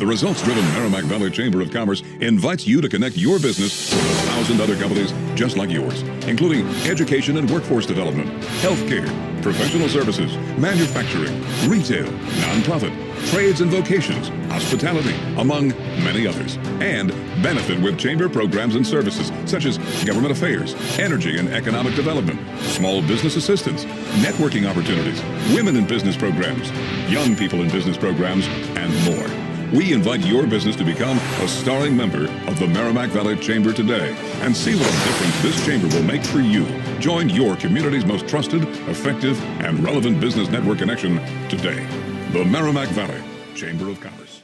The results-driven Merrimack Valley Chamber of Commerce invites you to connect your business with 1,000 other companies just like yours, including education and workforce development, healthcare, professional services, manufacturing, retail, nonprofit, trades and vocations, hospitality, among many others, and benefit with chamber programs and services such as government affairs, energy and economic development, small business assistance, networking opportunities, women in business programs, young people in business programs, and more. We invite your business to become a starring member of the Merrimack Valley Chamber today and see what difference this chamber will make for you. Join your community's most trusted, effective, and relevant business network connection today. The Merrimack Valley Chamber of Commerce.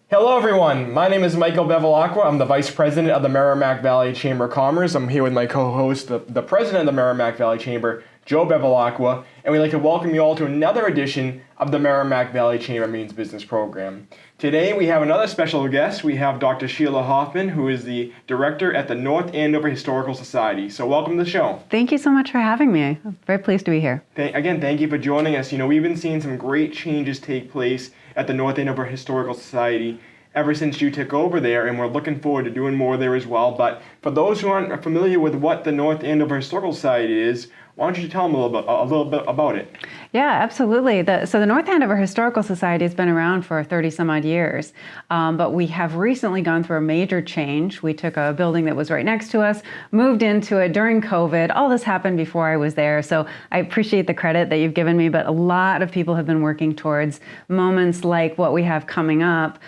Hello everyone, my name is Michael Bevilacqua. I'm the Vice President of the Merrimack Valley Chamber of Commerce. I'm here with my co-host, the President of the Merrimack Valley Chamber, Joe Bevilacqua, and we'd like to welcome you all to another edition of the Merrimack Valley Chamber Means Business Program. Today we have another special guest. We have Dr. Sheila Hoffman, who is the Director at the North Andover Historical Society. So welcome to the show. Thank you so much for having me. I'm very pleased to be here. Again, thank you for joining us. You know, we've been seeing some great changes take place at the North Andover Historical Society ever since you took over there, and we're looking forward to doing more there as well. But for those who aren't familiar with what the North Andover Historical Society is, why don't you tell them a little bit about it? Yeah, absolutely. So the North Andover Historical Society has been around for 30 some odd years, but we have recently gone through a major change. We took a building that was right next to us, moved into it during COVID. All this happened before I was there, so I appreciate the credit that you've given me, but a lot of people have been working towards moments like what we have coming up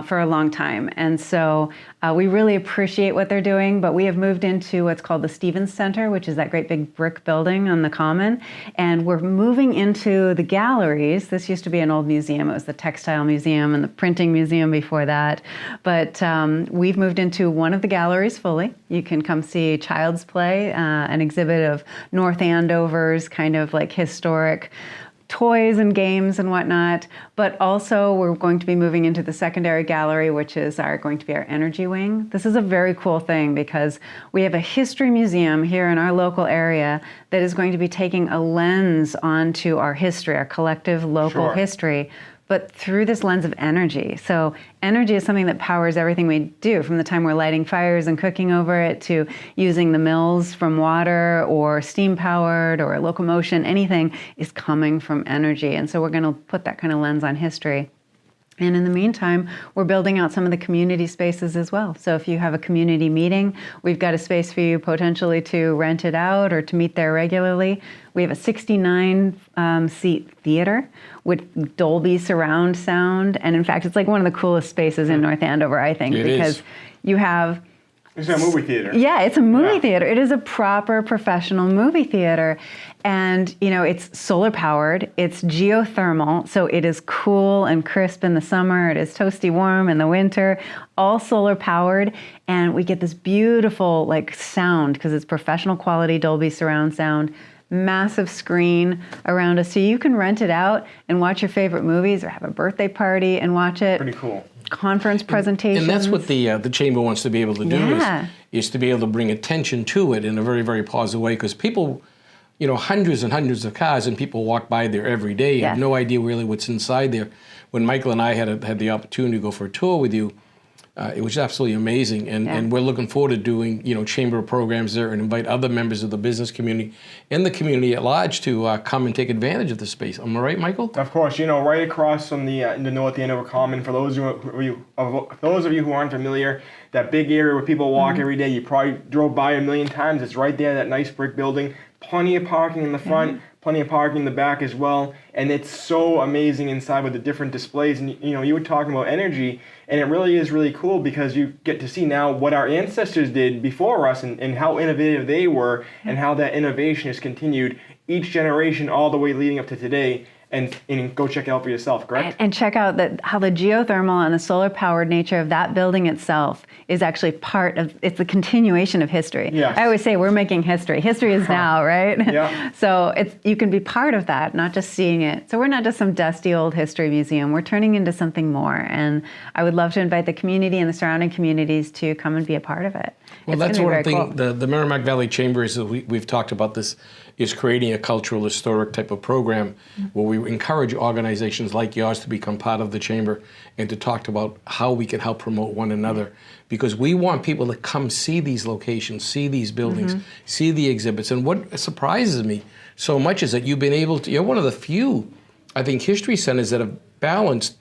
for a long time. And so we really appreciate what they're doing, but we have moved into what's called the Stevens Center, which is that great big brick building on the Common, and we're moving into the galleries. This used to be an old museum. It was the Textile Museum and the Printing Museum before that, but we've moved into one of the galleries fully. You can come see Child's Play, an exhibit of North Andover's kind of like historic toys and games and whatnot, but also we're going to be moving into the secondary gallery, which is going to be our energy wing. This is a very cool thing because we have a history museum here in our local area that is going to be taking a lens onto our history, our collective local history, but through this lens of energy. So energy is something that powers everything we do, from the time we're lighting fires and cooking over it to using the mills from water or steam powered or locomotion. Anything is coming from energy. And so we're going to put that kind of lens on history. And in the meantime, we're building out some of the community spaces as well. So if you have a community meeting, we've got a space for you potentially to rent it out or to meet there regularly. We have a 69-seat theater with Dolby surround sound. And in fact, it's like one of the coolest spaces in North Andover, I think, because you have... It's a movie theater. Yeah, it's a movie theater. It is a proper professional movie theater. And, you know, it's solar powered, it's geothermal, so it is cool and crisp in the summer, it is toasty warm in the winter, all solar powered. And we get this beautiful like sound because it's professional quality Dolby surround sound, massive screen around us. So you can rent it out and watch your favorite movies or have a birthday party and watch it. Pretty cool. Conference presentations. And that's what the chamber wants to be able to do is to be able to bring attention to it in a very, very positive way, because people, you know, hundreds and hundreds of cars and people walk by there every day. You have no idea really what's inside there. When Michael and I had the opportunity to go for a tour with you, it was absolutely amazing, and we're looking forward to doing, you know, chamber programs there and invite other members of the business community and the community at large to come and take advantage of the space. Am I right, Michael? Of course, you know, right across from the North Andover Common. For those of you who aren't familiar, that big area where people walk every day, you probably drove by a million times. It's right there, that nice brick building. Plenty of parking in the front. Plenty of parking in the back as well, and it's so amazing inside with the different displays. And you know, you were talking about energy, and it really is really cool because you get to see now what our ancestors did before us and how innovative they were and how that innovation has continued each generation all the way leading up to today. And go check it out for yourself, correct? And check out how the geothermal and the solar-powered nature of that building itself is actually part of, it's a continuation of history. Yes. I always say we're making history. History is now, right? Yeah. So you can be part of that, not just seeing it. So we're not just some dusty old history museum. We're turning into something more. And I would love to invite the community and the surrounding communities to come and be a part of it. Well, that's one thing, cool. The Merrimack Valley Chamber is, we've talked about this is creating a cultural historic type of program where we encourage organizations like yours to become part of the chamber and to talk about how we can help promote one another, because we want people to come see these locations, see these buildings, see the exhibits. And what surprises me so much is that you've been able to, you're one of the few, I think, history centers that have balanced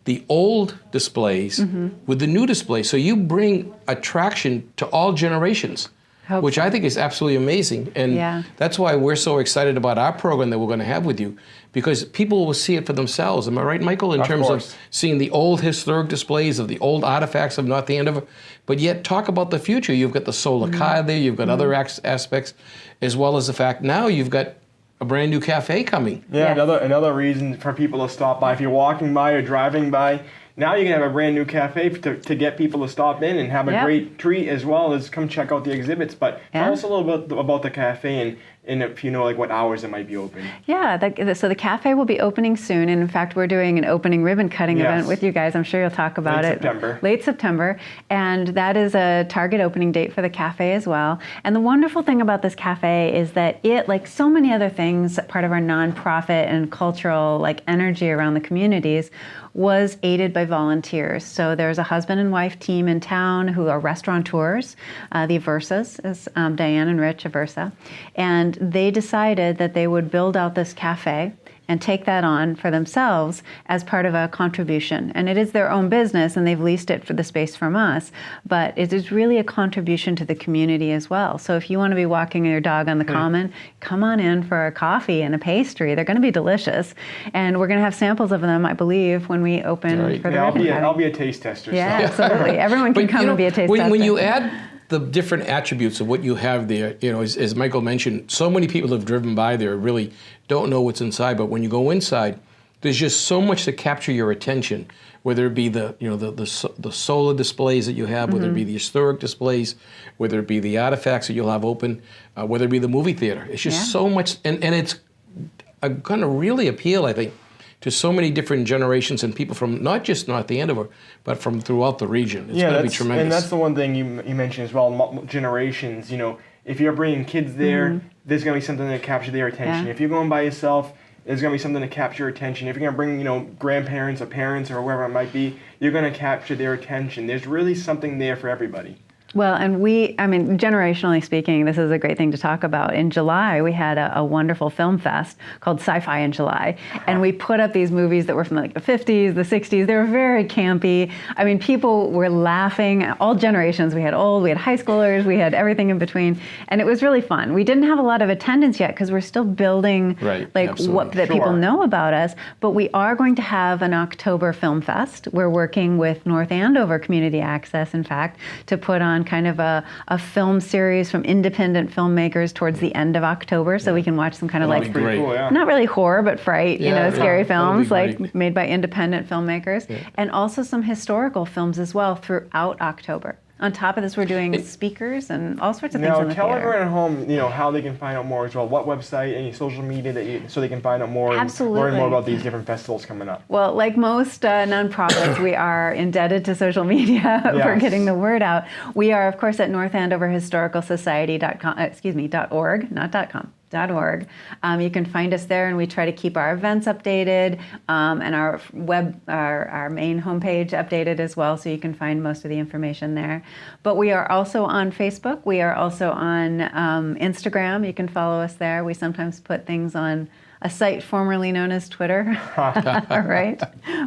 the old displays with the new displays. So you bring attraction to all generations, which I think is absolutely amazing. And that's why we're so excited about our program that we're going to have with you, because people will see it for themselves. Am I right, Michael? In terms of seeing the old historic displays of the old artifacts of North Andover, but yet talk about the future. You've got the solar car there, you've got other aspects, as well as the fact now you've got a brand new cafe coming. Yeah, another reason for people to stop by. If you're walking by or driving by, now you can have a brand new cafe to get people to stop in and have a great treat, as well as come check out the exhibits. But tell us a little bit about the cafe and if you know, like, what hours it might be open. Yeah, so the cafe will be opening soon, and in fact we're doing an opening ribbon cutting event with you guys. I'm sure you'll talk about late September, and that is a target opening date for the cafe as well. And the wonderful thing about this cafe is that it, like so many other things, part of our nonprofit and cultural like energy around the communities, was aided by volunteers. So there's a husband and wife team in town who are restaurateurs. The Aversas is Diane and Rich Aversa, and they decided that they would build out this cafe and take that on for themselves as part of a contribution. And it is their own business, and they've leased it for the space from us, but it is really a contribution to the community as well. So if you want to be walking your dog on the common, come on in for a coffee and a pastry. They're going to be delicious. And we're going to have samples of them, I believe, when we open for the ribbon cutting. I'll be a taste tester. Yeah, absolutely. Everyone can come and be a taste tester. When you add the different attributes of what you have there, you know, as Michael mentioned, so many people have driven by there really don't know what's inside, but when you go inside, there's just so much to capture your attention, whether it be the solar displays that you have, whether it be the historic displays, whether it be the artifacts that you'll have open, whether it be the movie theater. It's just so much, and it's going to really appeal, I think, to so many different generations and people from not just North Andover, but from throughout the region. It's going to be tremendous. And that's the one thing you mentioned as well, generations. You know, if you're bringing kids there, there's going to be something to capture their attention. If you're going by yourself, there's going to be something to capture your attention. If you're going to bring, you know, grandparents or parents or whoever it might be, you're going to capture their attention. There's really something there for everybody. Well, and generationally speaking, this is a great thing to talk about. In July, we had a wonderful film fest called Sci-Fi in July. And we put up these movies that were from like the 50s, the 60s. They were very campy. I mean, people were laughing, all generations. We had old, we had high schoolers, we had everything in between. And it was really fun. We didn't have a lot of attendance yet because we're still building what that people know about us. But we are going to have an October film fest. We're working with North Andover Community Access, in fact, to put on kind of a film series from independent filmmakers towards the end of October, so we can watch some kind of like, not really horror, but fright, scary films like made by independent filmmakers, and also some historical films as well throughout October. On top of this, we're doing speakers and all sorts of things in the theater. Now, tell everyone at home, you know, how they can find out more as well. What website, any social media so they can find out more and learn more about these different festivals coming up. Well, like most nonprofits, we are indebted to social media for getting the word out. We are, of course, at northandoverhistoricalsociety.org, not .com. .org. You can find us there, and we try to keep our events updated and our our main homepage updated as well, so you can find most of the information there. But we are also on Facebook. We are also on Instagram. You can follow us there. We sometimes put things on a site formerly known as Twitter, right?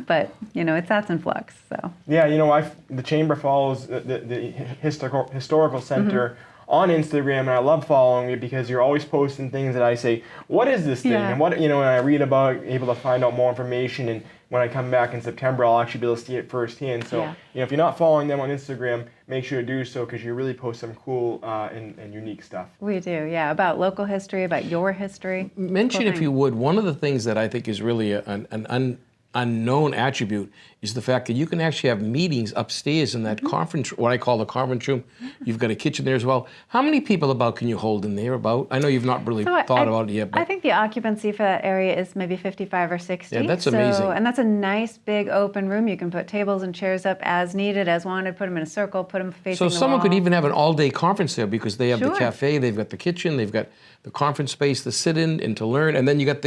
But, you know, that's in flux, so. Yeah, you know, the Chamber follows the Historical Center on Instagram, and I love following it because you're always posting things that I say, what is this thing? And what, you know, when I read about it, able to find out more information, and when I come back in September, I'll actually be able to see it firsthand. So, you know, if you're not following them on Instagram, make sure to do so, because you really post some cool and unique stuff. We do, about local history, about your history. Mention, if you would, one of the things that I think is really an unknown attribute is the fact that you can actually have meetings upstairs in that conference, what I call the conference room. You've got a kitchen there as well. How many people about can you hold in there about? I know you've not really thought about it yet. But I think the occupancy for that area is maybe 55 or 60. Yeah, that's amazing. And that's a nice big open room. You can put tables and chairs up as needed, as wanted, put them in a circle, put them facing the So someone wall. could even have an all-day conference there because they have the Sure. cafe, they've got the kitchen, they've got the conference space to sit in and to learn, and then you got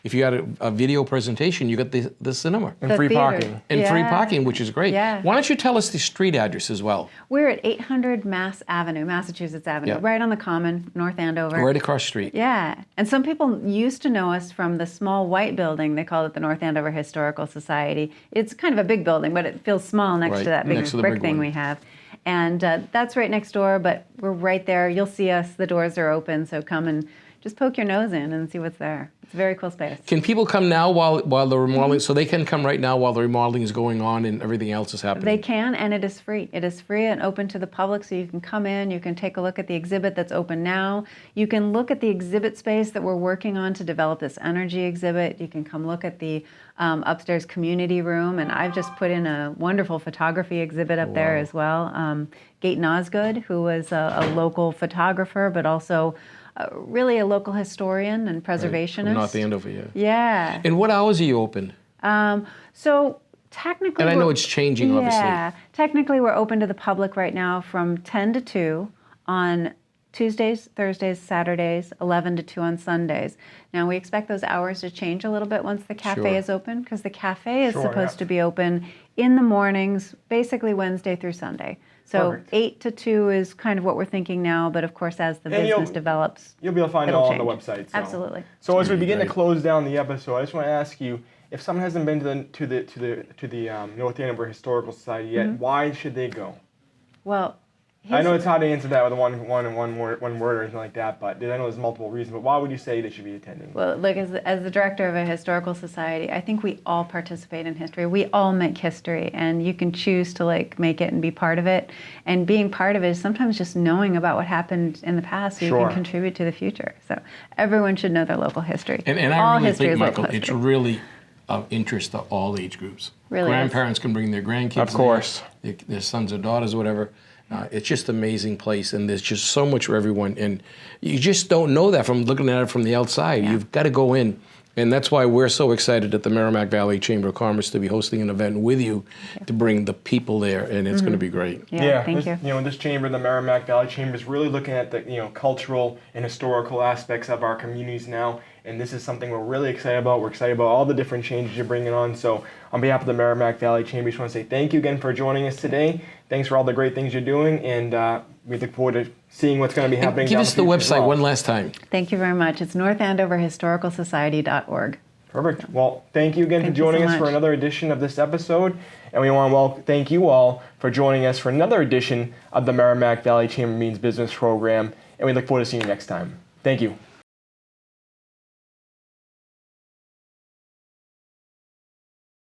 if you had a video presentation, you got the cinema. And The free theater. parking. And free Yeah. parking, which is great. Yeah. Why don't you tell us the street address as well? We're at 800 Massachusetts Avenue, Yeah. right on the Common, North Andover. Right across the street. Yeah, and some people used to know us from the small white building. They call it the North Andover Historical Society. It's kind of a big building, but it feels small next Right, to that big next to the brick big thing one. we have. And that's right next door, but we're right there. You'll see us. The doors are open, so come and just poke your nose in and see what's there. It's a very cool space. Can people come now while the remodeling? So they can come right now while the remodeling is going on and everything else is happening. They can, and it is free. It is free and open to the public, so you can come in, you can take a look at the exhibit that's open now. You can look at the exhibit space that we're working on to develop this energy exhibit. You can come look at the upstairs community room, and I've just put in a wonderful photography exhibit up there as well. Gayton Osgood, who was a local photographer, but also really a local historian and preservationist. From North Andover, yeah. Yeah. And what hours are you open? So technically, And I know we're- it's changing, obviously. Yeah, technically we're open to the public right now from 10 to 2 on Tuesdays, Thursdays, Saturdays, 11 to 2 on Sundays. Now we expect those hours to change a little bit once the cafe Sure. is open, because the cafe is Sure, supposed yeah. to be open in the mornings, basically Wednesday through Sunday. So Perfect. 8 to 2 is kind of what we're thinking now, but of course as the And business develops, You'll be able to find it it'll all change. on the website. So. Absolutely. So as we begin to Great. close down the episode, I just want to ask you, if someone hasn't been to the North Andover Historical Society yet, why should they go? Well, I know it's hard to answer that with one word or anything like that, but I know there's multiple reasons. But why would you say they should be attending? Well, look, as the director of a historical society, I think we all participate in history. We all make history, and you can choose to make it and be part of it. And being part of it is sometimes just knowing about what happened in the past, so you Sure. can contribute to the future. So everyone should know their local history. And all I really history think, is Michael, local it's history. really of interest to all age groups. Really is. Grandparents can bring their grandkids. Of course. Their sons or daughters or whatever. It's just an amazing place, and there's just so much for everyone. And you just don't know that from looking at it from the outside. Yeah. You've got to go in. And that's why we're so excited at the Merrimack Valley Chamber of Commerce to be hosting an event with you to bring the people there, and it's going to be great. Yeah, thank this, you. This chamber, the Merrimack Valley Chamber, is really looking at the cultural and historical aspects of our communities now, and this is something we're really excited about. We're excited about all the different changes you're bringing on. So, on behalf of the Merrimack Valley Chamber, I just want to say thank you again for joining us today. Thanks for all the great things you're doing, and we look forward to seeing what's going to be happening. Give down us the future as website well. one last time. Thank you very much. It's NorthandoverHistoricalSociety.org. Perfect. Well, thank you again Thank for you so joining us for much. another edition of this episode. And we want to thank you all for joining us for another edition of the Merrimack Valley Chamber Means Business program. And we look forward to seeing you next time. Thank you.